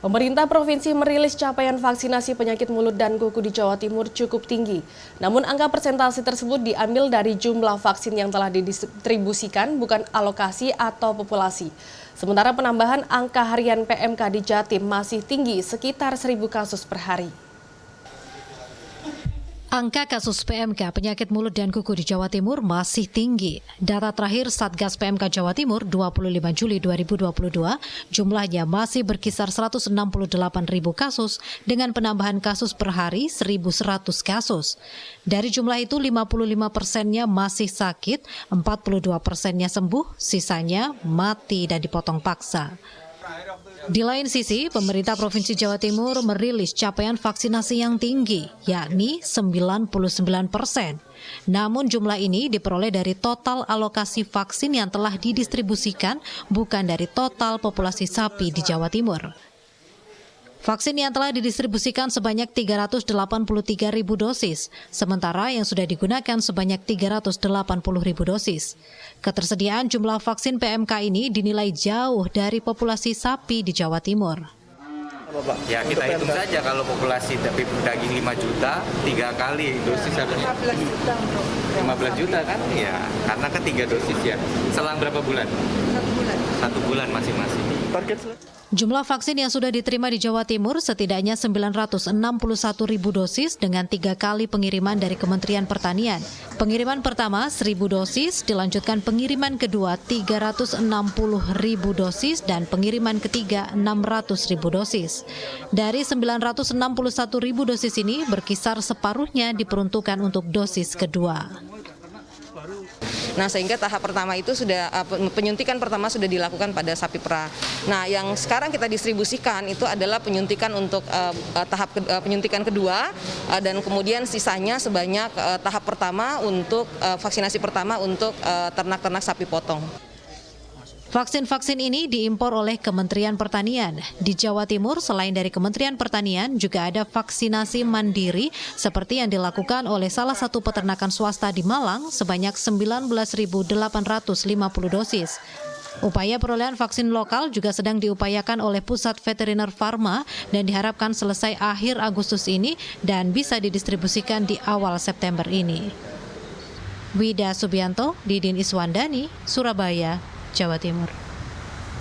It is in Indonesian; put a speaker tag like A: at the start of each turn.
A: Pemerintah provinsi merilis capaian vaksinasi penyakit mulut dan kuku di Jawa Timur cukup tinggi. Namun angka persentase tersebut diambil dari jumlah vaksin yang telah didistribusikan, bukan alokasi atau populasi. Sementara penambahan angka harian PMK di Jatim masih tinggi, sekitar 1.000 kasus per hari.
B: Angka kasus PMK penyakit mulut dan kuku di Jawa Timur masih tinggi. Data terakhir Satgas PMK Jawa Timur 25 Juli 2022, jumlahnya masih berkisar 168.000 kasus dengan penambahan kasus per hari 1.100 kasus. Dari jumlah itu 55%-nya masih sakit, 42%-nya sembuh, sisanya mati dan dipotong paksa. Di lain sisi, pemerintah Provinsi Jawa Timur merilis capaian vaksinasi yang tinggi, yakni 99%. Namun jumlah ini diperoleh dari total alokasi vaksin yang telah didistribusikan, bukan dari total populasi sapi di Jawa Timur. Vaksin yang telah didistribusikan sebanyak 383.000 dosis, sementara yang sudah digunakan sebanyak 380.000 dosis. Ketersediaan jumlah vaksin PMK ini dinilai jauh dari populasi sapi di Jawa Timur.
C: Ya kita hitung saja kalau populasi tapi daging 5 juta, 3 kali dosis harusnya 15 juta kan? Ya, karena kan 3 dosis ya. Selang berapa bulan? 1 bulan masing-masing.
B: Jumlah vaksin yang sudah diterima di Jawa Timur setidaknya 961.000 dosis dengan 3 kali pengiriman dari Kementerian Pertanian. Pengiriman pertama 1.000 dosis, dilanjutkan pengiriman kedua 360.000 dosis dan pengiriman ketiga 600.000 dosis. Dari 961.000 dosis ini berkisar separuhnya diperuntukkan untuk dosis kedua.
D: Nah, sehingga tahap pertama itu sudah penyuntikan pertama sudah dilakukan pada sapi perah. Nah, yang sekarang kita distribusikan itu adalah penyuntikan untuk tahap penyuntikan kedua dan kemudian sisanya sebanyak tahap pertama untuk vaksinasi pertama untuk ternak-ternak sapi potong.
B: Vaksin-vaksin ini diimpor oleh Kementerian Pertanian. Di Jawa Timur, selain dari Kementerian Pertanian, juga ada vaksinasi mandiri seperti yang dilakukan oleh salah satu peternakan swasta di Malang sebanyak 19.850 dosis. Upaya perolehan vaksin lokal juga sedang diupayakan oleh Pusat Veteriner Farma dan diharapkan selesai akhir Agustus ini dan bisa didistribusikan di awal September ini. Wida Subianto, Didin Iswandani, Surabaya, Jawa Timur.